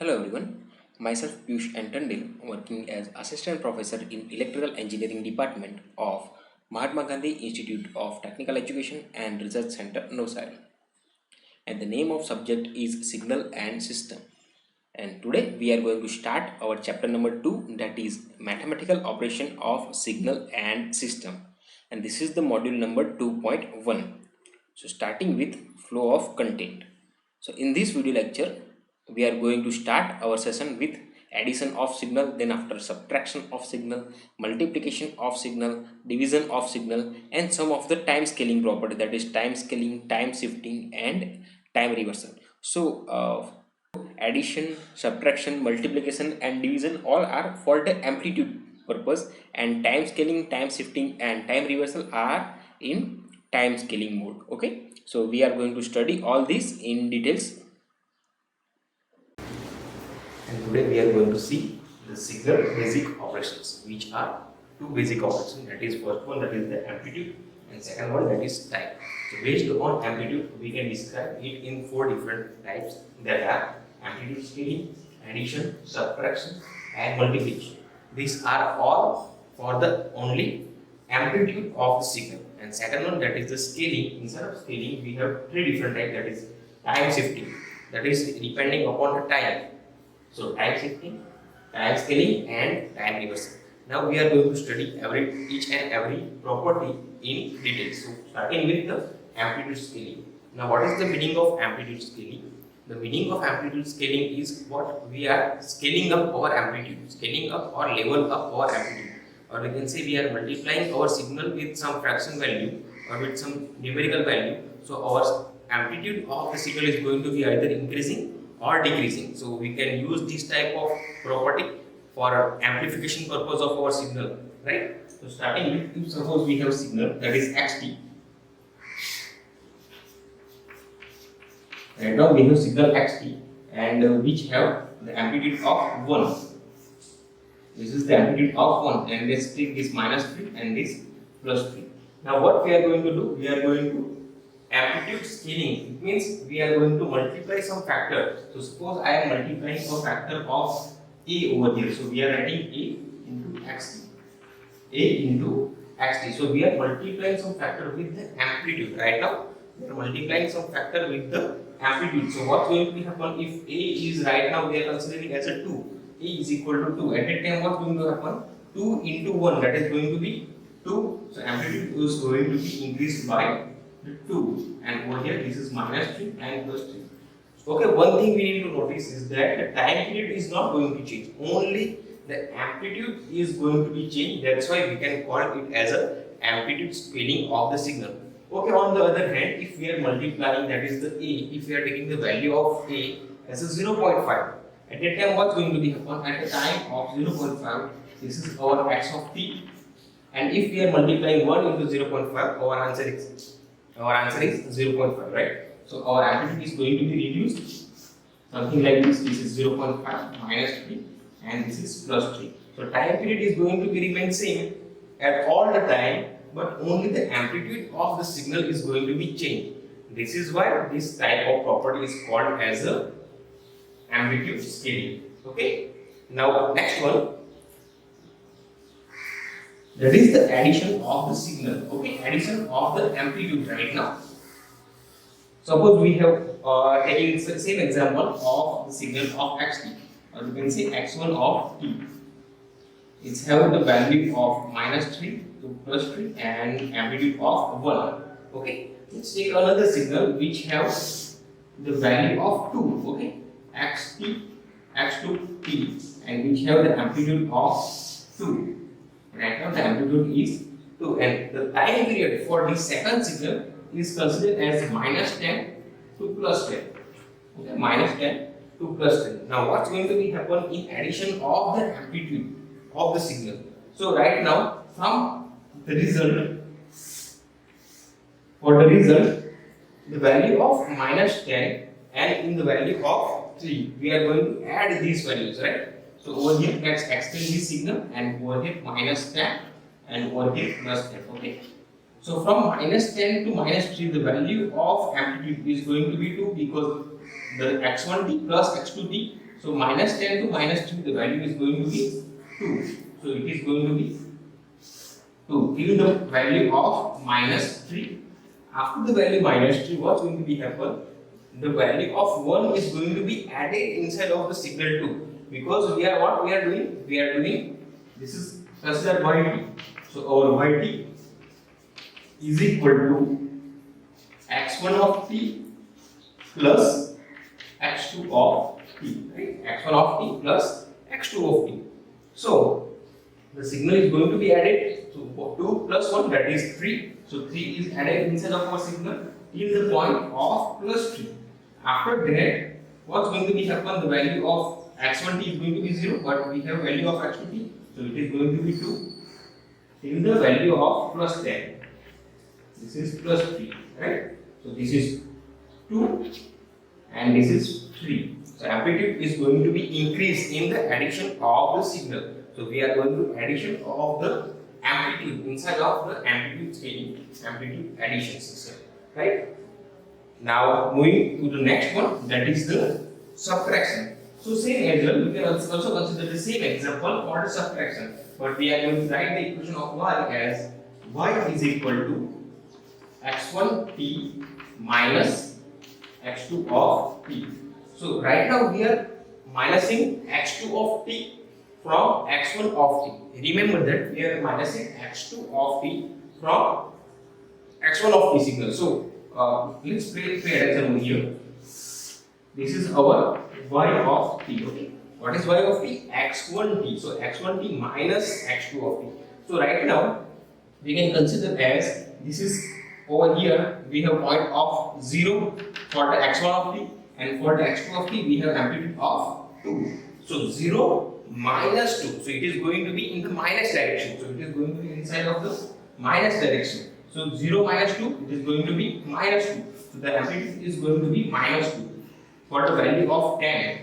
Hello everyone, myself Piyush Antandil, working as Assistant Professor in Electrical Engineering Department of Mahatma Gandhi Institute of Technical Education and Research Center, Navsari. And the name of subject is Signal and System. And today we are going to start our chapter number 2, that is Mathematical Operation of Signal and System. And this is the module number 2.1. So starting with flow of content. So in this video lecture, we are going to start our session with addition of signal, then after subtraction of signal, multiplication of signal, division of signal, and some of the time scaling property, that is time scaling, time shifting, and time reversal. So addition, subtraction, multiplication, and division all are for the amplitude purpose, and time scaling, time shifting, and time reversal are in time scaling mode. Okay, so we are going to study all this in details, and today we are going to see the signal basic operations, which are two basic operations. That is, first one, that is the amplitude, and second one, that is time. So based on amplitude, we can describe it in four different types, that are amplitude scaling, addition, subtraction, and multiplication. These are all for the only amplitude of the signal. And second one, that is the scaling. Instead of scaling, we have three different types, that is time shifting, that is depending upon the time. So time shifting, time scaling, and time reversal. Now we are going to study each and every property in detail. So starting with the amplitude scaling. Now what is the meaning of amplitude scaling? The meaning of amplitude scaling is what we are scaling up our amplitude, scaling up or level up our amplitude. Or we can say we are multiplying our signal with some fraction value or with some numerical value. So our amplitude of the signal is going to be either increasing or decreasing. So we can use this type of property for amplification purpose of our signal, right? So starting with, if suppose we have signal that is xt, right now we have signal xt, and which have the amplitude of 1. This is the amplitude of 1, and let's take this -3 and this +3. Now what we are going to do? We are going to amplitude scaling. It means we are going to multiply some factor. So suppose I am multiplying a factor of a over here. So we are writing a into xt. A into xt. So we are multiplying some factor with the amplitude. Right now we are multiplying some factor with the amplitude. So what's going to be happen if a is, right now we are considering as a 2. A is equal to 2. At that time what's going to happen? 2 into 1, that is going to be 2. So amplitude is going to be increased by 2, and over here this is -3 and +3. Okay, one thing we need to notice is that the time period is not going to change, only the amplitude is going to be changed. That's why we can call it as a amplitude scaling of the signal. Okay, on the other hand, if we are multiplying, that is the a, if we are taking the value of a as a 0.5, at that time what's going to be happen? At the time of 0.5, this is our x of t, and if we are multiplying 1 into 0.5, our answer is 0.5, right? So our amplitude is going to be reduced, something like this. This is 0.5 -3, and this is +3. So time period is going to be remain same at all the time, but only the amplitude of the signal is going to be changed. This is why this type of property is called as a amplitude scaling. Okay. Now next one, that is the addition of the signal. Okay, addition of the amplitude. Right now, suppose we have taking the same example of the signal of xt, or you can say x1 of t. It's have the value of -3 to +3 and amplitude of 1. Okay, let's take another signal which have the value of 2. Okay, xt, x2 t, and which have the amplitude of 2. Right now the amplitude is 2, and the time period for the second signal is considered as -10 to +10. Okay, -10 to +10. Now what's going to be happen in addition of the amplitude of the signal? So right now, from the result, for the result, the value of -10 and in the value of 3, we are going to add these values, right? So over here let's extend this signal, and over here -10 and over here +10. Okay. So from -10 to -3, the value of amplitude is going to be 2, because the x1t plus x2t. So minus 10 to minus 3, the value is going to be 2. So it is going to be 2 till the value of minus 3. After the value minus 3, what's going to be happen? The value of 1 is going to be added inside of the signal 2. Because we are what we are doing? We are doing, this is considered yt. So our yt is equal to x1 of t plus x2 of t, right? x1 of t plus x2 of t. So the signal is going to be added. So 2 plus 1, that is 3. So 3 is added inside of our signal till the point of plus 3. After that, what's going to be happen? The value of x1t is going to be 0, but we have value of x2t, so it is going to be 2 till the value of plus 10. This is plus 3, right? So this is 2 and this is 3. So amplitude is going to be increased in the addition of the signal. So we are going to addition of the amplitude inside of the amplitude scaling, amplitude addition system, right? Now moving to the next one, that is the subtraction. So same as well, we can also consider the same example for the subtraction, but we are going to write the equation of y as y is equal to x1t minus x2 of t. So right now we are minusing x2 of t from x1 of t. Remember that we are minusing x2 of t from x1 of t signal. So let's pay attention over here. This is our y of t. Okay, what is y of t? x1t. So x1t minus x2 of t. So right now we can consider as this is over here we have point of 0 for the x1 of t, and for the x2 of t we have amplitude of 2. So 0 minus 2. So it is going to be in the minus direction. So it is going to be inside of the minus direction. So 0 minus 2, it is going to be minus 2. So the amplitude is going to be minus 2 for the value of 10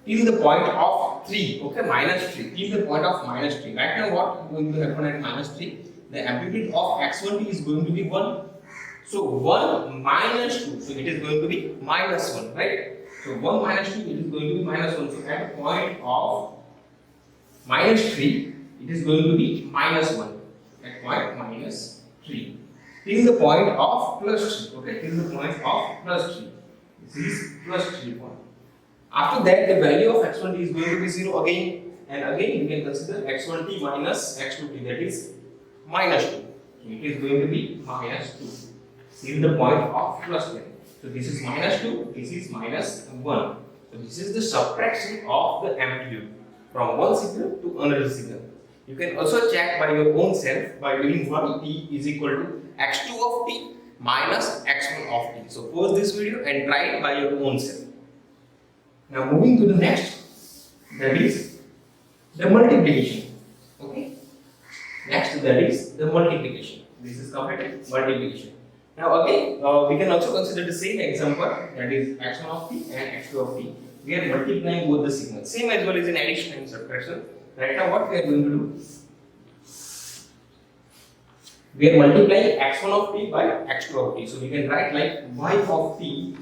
till the point of 3. Okay, minus 3 till the point of minus 3. Right now what is going to happen at minus 3? The amplitude of x1t is going to be 1. So 1 minus 2. So it is going to be minus 1, right? So 1 minus 2, it is going to be minus 1. So at the point of minus 3, it is going to be minus 1. At point minus 3. Till the point of plus 3. Okay, till the point of plus 3. This is plus 3 point. After that, the value of x1t is going to be 0 again. And again, we can consider x1t minus x2t, that is minus 2. So it is going to be minus 2. Till the point of plus 10. So this is minus 2, this is minus 1. So this is the subtraction of the amplitude from one signal to another signal. You can also check by your own self by doing yt is equal to x2 of t minus x1 of t. So pause this video and try it by your own self. Now moving to the next, that is the multiplication. Okay. Next, that is the multiplication. This is completed multiplication. Now again, we can also consider the same example, that is x1 of t and x2 of t. We are multiplying both the signals, same as well as in addition and subtraction. Right now, what we are going to do? We are multiplying x1 of t by x2 of t. So we can write like y of t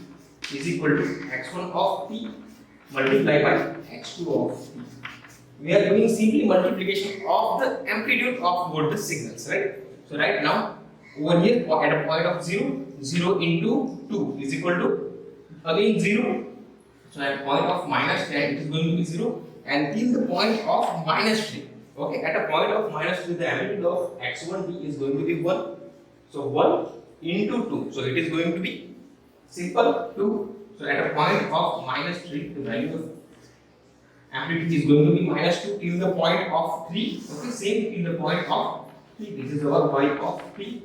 is equal to x1 of t multiplied by x2 of t. We are doing simply multiplication of the amplitude of both the signals, right? So right now, over here at a point of 0, 0 into 2 is equal to again 0. So at point of minus 10, it is going to be 0, and till the point of minus 3. Okay, at a point of minus 3, the amplitude of x1t is going to be 1. So 1 into 2. So it is going to be simple 2. So at a point of minus 3, the value of amplitude is going to be minus 2 till the point of 3. Okay, same till the point of 3. This is our y of t.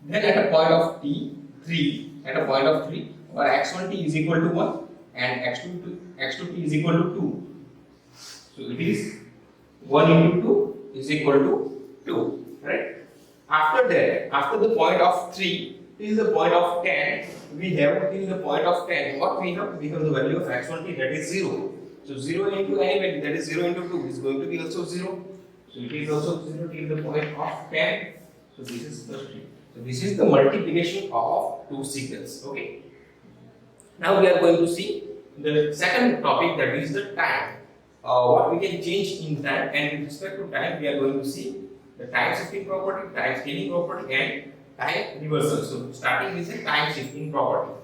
Then at a point of t, 3, at a point of 3, our x1t is equal to 1 and x2t is equal to 2. So it is 1 into 2 is equal to 2, right? After that, after the point of 3 till the point of 10, we have till the point of 10, what we have? We have the value of x1t, that is 0. So 0 into any value, that is 0 into 2 is going to be also 0. So it is also 0 till the point of 10. So this is plus 3. So this is the multiplication of two signals. Okay. Now we are going to see the second topic, that is the time. What we can change in time, and with respect to time, we are going to see the time shifting property, time scaling property, and time reversal. So, starting with the time shifting property.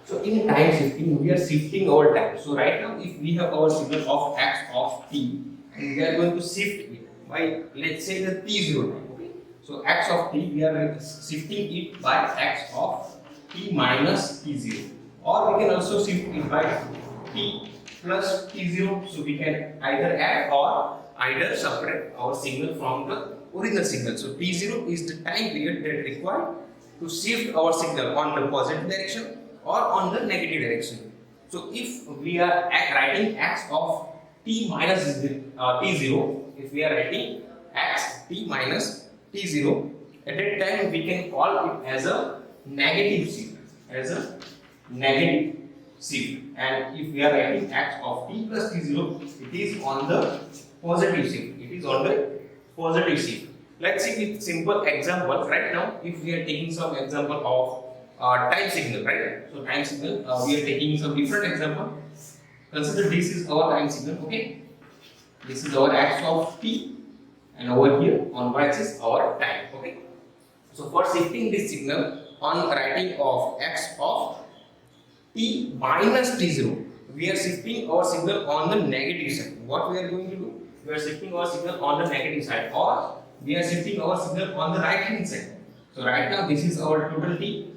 So in time shifting, we are shifting our time. So right now, if we have our signal of x of t, and we are going to shift it by, let's say, the t0 time. Okay. So x of t, we are shifting it by x of t minus t0, or we can also shift it by t plus t0. So we can either add or either separate our signal from the original signal. So t0 is the time period that required to shift our signal on the positive direction or on the negative direction. So if we are writing x of t minus t0, if we are writing x t minus t0, at that time we can call it as a negative shift, and if we are writing x of t plus t0, it is on the positive shift. Let's see with simple example. Right now, if we are taking some example of time signal, right? So time signal, we are taking some different example. Consider this is our time signal, okay? This is our x of t, and over here on y-axis our time, okay? So for shifting this signal on writing of x of t minus t0, we are shifting our signal on the negative side. What we are going to do? We are shifting our signal on the negative side, or we are shifting our signal on the right hand side. So right now this is our total t.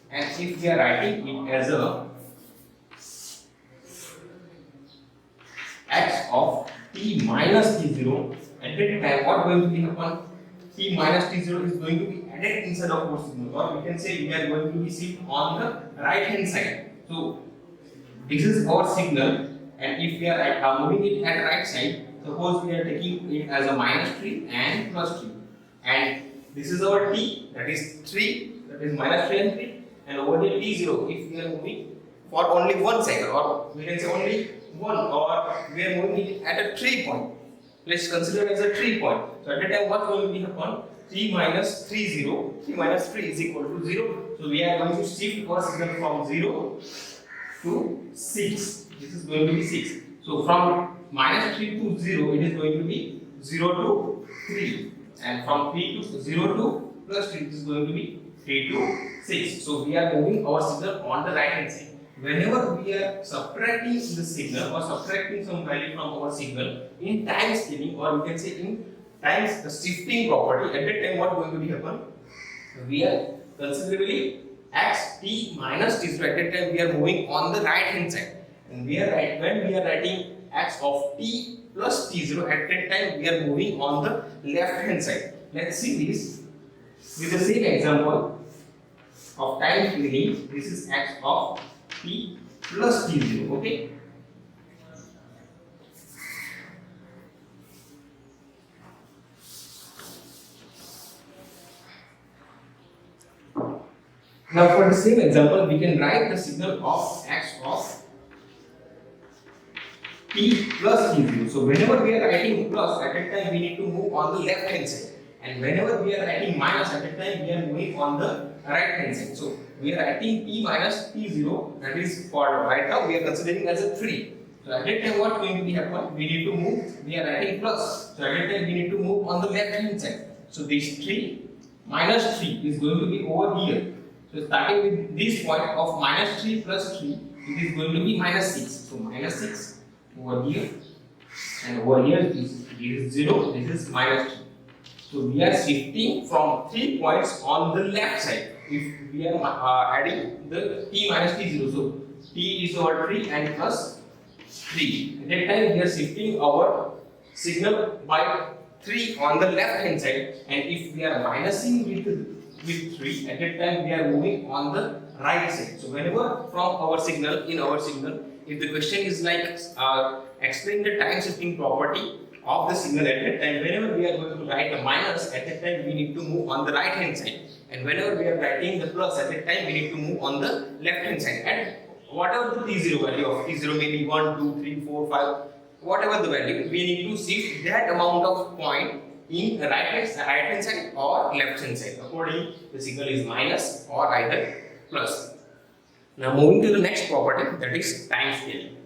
And if we are writing it as a x of t minus t0, at that time what going to be happen? T minus t0 is going to be added inside of our signal, or we can say we are going to be shift on the right hand side. So this is our signal, and if we are moving it at right side, suppose we are taking it as a minus 3 and plus 3, and this is our t, that is 3, that is minus 3 and 3. And over here t0, if we are moving for only one cycle, or we can say only one, or we are moving it at a 3 point. Let's consider it as a 3 point. So at that time, what will be happen? 3 minus 3 0. 3 minus 3 is equal to 0. So we are going to shift our signal from 0 to 6. This is going to be 6. So from minus 3 to 0, it is going to be 0 to 3. And from 3 to 0 to plus 3, it is going to be 3 to 6. So we are moving our signal on the right hand side. Whenever we are subtracting the signal or subtracting some value from our signal in time scaling, or we can say in time shifting property, at that time what going to be happen? We are considerably x t minus t0. At that time we are moving on the right hand side, and when we are writing x of t plus t0, at that time we are moving on the left hand side. Let's see this with the same example of time scaling. This is x of t plus t0, okay? Now for the same example, we can write the signal of x of t plus t0. So whenever we are writing plus, at that time we need to move on the left hand side, and whenever we are writing minus, at that time we are moving on the right hand side. So we are writing t minus t0, that is for right now we are considering as a 3. So at that time what is going to be happen? We need to move, we are writing plus. So at that time we need to move on the left hand side. So this 3 minus 3 is going to be over here. So starting with this point of minus 3 plus 3, it is going to be minus 6. So minus 6 over here, and over here this is 0, this is minus 3. So we are shifting from 3 points on the left side. If we are adding the t minus t0, so t is over 3 and plus 3. At that time we are shifting our signal by 3 on the left hand side, and if we are minusing with 3, at that time we are moving on the right side. So whenever from our signal, if the question is like explain the time shifting property of the signal at that time, whenever we are going to write a minus, at that time we need to move on the right hand side, and whenever we are writing the plus, at that time we need to move on the left hand side. And whatever the t0 value of t0 may be 1, 2, 3, 4, 5, whatever the value, we need to shift that amount of point in the right hand side or left hand side. Accordingly, the signal is minus or either plus. Now moving to the next property, that is time scaling.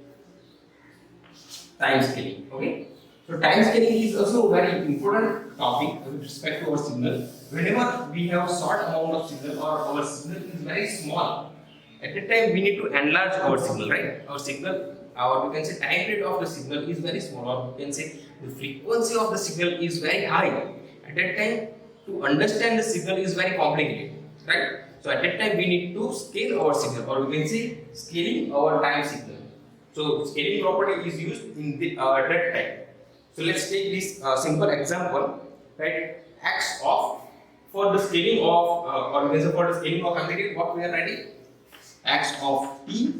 Time scaling. Okay. So time scaling is also a very important topic with respect to our signal. Whenever we have short amount of signal or our signal is very small, at that time we need to enlarge our signal, right? Our signal, or we can say time rate of the signal is very small, or we can say the frequency of the signal is very high. At that time, to understand the signal is very complicated, right? So at that time we need to scale our signal, or we can say scaling our time signal. So scaling property is used in the that time. So let's take this simple example, right? X of, for the scaling of or we can say for the scaling of amplitude, what we are writing? X of t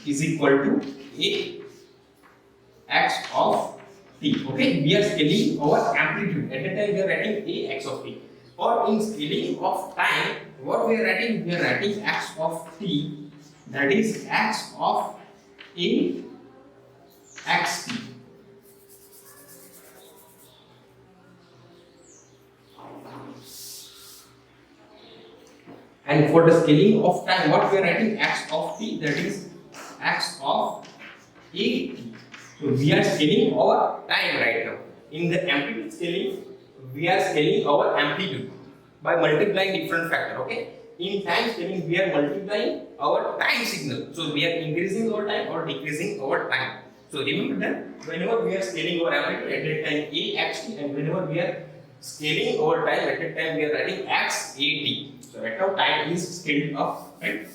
is equal to a x of t. Okay, we are scaling our amplitude. At that time we are writing a x of t. Or in scaling of time, what we are writing? We are writing x of t, that is x of a x t. And for the scaling of time, what we are writing? X of t, that is x of a t. So we are scaling our time right now. In the amplitude scaling, we are scaling our amplitude by multiplying different factor. Okay. In time scaling, we are multiplying our time signal. So we are increasing our time or decreasing our time. So remember that whenever we are scaling our amplitude, at that time a x t, and whenever we are scaling our time, at that time we are writing x a t. So right now time is scaled up, right?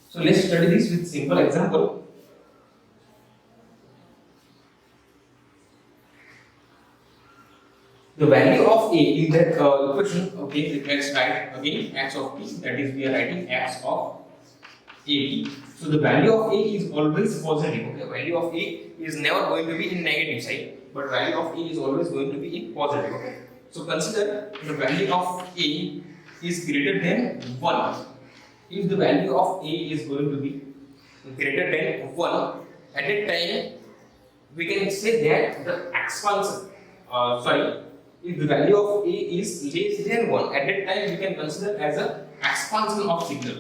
So let's study this with simple example. The value of a in that equation, okay, let's write again x of t, that is we are writing x of a t. So the value of a is always positive. Okay, value of a is never going to be in negative side, but value of a is always going to be in positive. Okay, so consider the value of a is greater than 1. If the value of a is going to be greater than 1, at that time we can say that the expansion, if the value of a is less than 1, at that time we can consider as a expansion of signal.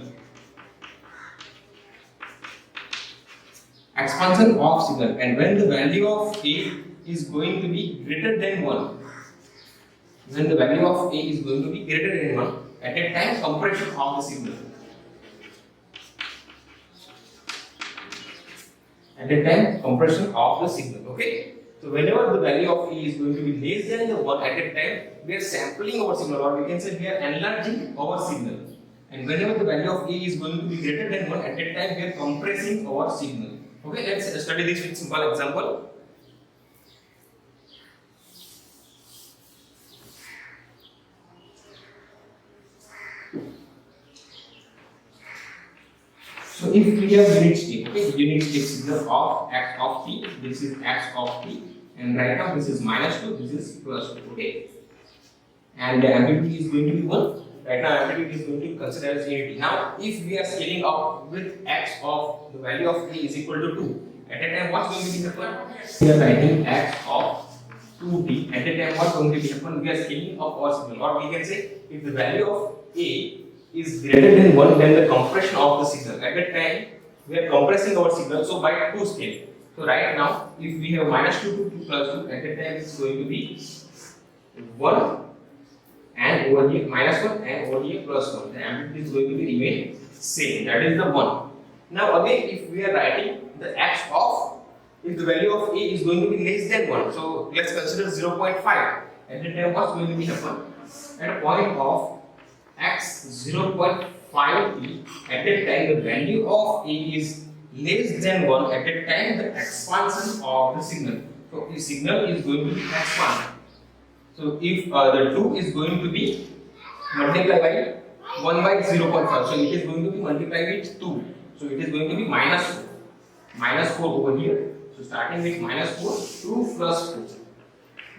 Expansion of signal, and when the value of a is going to be greater than 1, when the value of a is going to be greater than 1, at that time compression of the signal. At that time compression of the signal. Okay. So whenever the value of a is going to be less than the 1, at that time we are sampling our signal, or we can say we are enlarging our signal. And whenever the value of a is going to be greater than 1, at that time we are compressing our signal. Okay, let's study this with simple example. So if we have unit step, okay, unit step signal of x of t, this is x of t, and right now this is minus 2, this is plus 2, okay, and the amplitude is going to be 1. Right now amplitude is going to be considered as unity. Now if we are scaling up with x of the value of a is equal to 2, at that time what's going to be happen? We are writing x of 2t. At that time what's going to be happen? We are scaling up our signal, or we can say if the value of a is greater than 1, then the compression of the signal. At that time we are compressing our signal, so by 2 scale. So right now if we have minus 2 to 2 plus 2, at that time it's going to be 1, and over here minus 1, and over here plus 1. The amplitude is going to be remain same, that is the 1. Now again if we are writing the x of, if the value of a is going to be less than 1, so let's consider 0.5. At that time what's going to be happen? At a point of x 0.5t, at that time the value of a is less than 1, at that time the expansion of the signal. So the signal is going to be expanded. So if the 2 is going to be multiplied by 1 by 0.5, so it is going to be multiplied with 2. So it is going to be minus 4. Minus 4 over here. So starting with minus 4, 2 plus 4.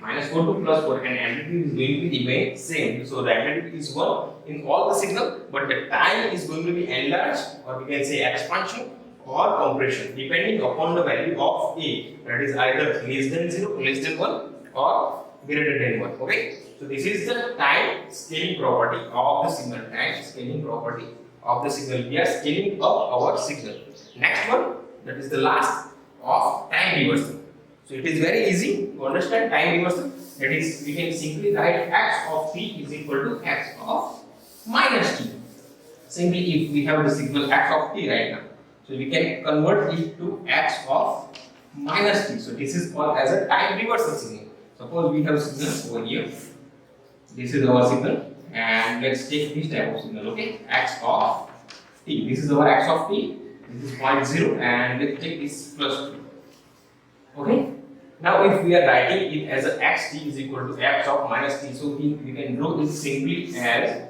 minus 4 to plus 4, and amplitude is going to remain same. So the amplitude is 1 in all the signal, but the time is going to be enlarged, or we can say expansion or compression, depending upon the value of A, that is either less than 0, less than 1, or greater than 1. Okay, so this is the time scaling property of the signal. Time scaling property of the signal. We are scaling up our signal. Next one, that is the last of time reversal. So it is very easy to understand time reversal. That is, we can simply write x of t is equal to x of minus t. Simply, if we have the signal x of t right now, so we can convert it to x of minus t. So this is called as a time reversal signal. Suppose we have signal over here. This is our signal, and let's take this type of signal. Okay, x of t. This is our x of t. This is 0.0, and let's take this plus 2. Okay. Now, if we are writing it as a xt is equal to x of minus t, so we can draw it simply as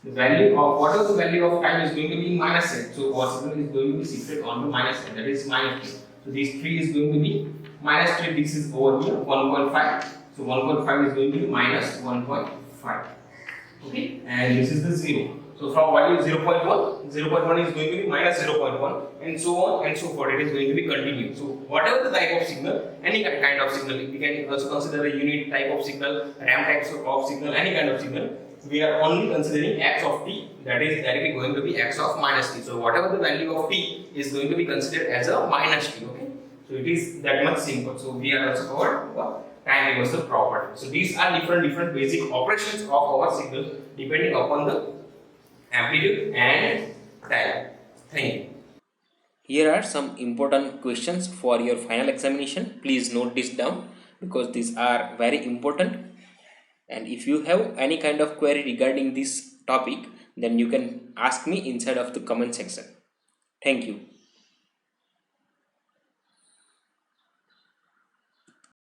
the value of whatever the value of time is going to be minus n. So our signal is going to be shifted onto minus n, that is minus 3. So this 3 is going to be minus 3. This is over here 1.5. So 1.5 is going to be minus 1.5. Okay, and this is the 0. So from value 0.1, 0.1 is going to be minus 0.1, and so on and so forth. It is going to be continued. So whatever the type of signal, any kind of signal, we can also consider a unit type of signal, ramp type of signal, any kind of signal. We are only considering x of t, that is directly going to be x of minus t. So whatever the value of t is going to be considered as a minus t. Okay, so it is that much simple. So we are also covered what time reversal property. So these are different basic operations of our signal depending upon the amplitude and time. Thank you. Here are some important questions for your final examination. Please note this down because these are very important. And if you have any kind of query regarding this topic, then you can ask me inside of the comment section. Thank you.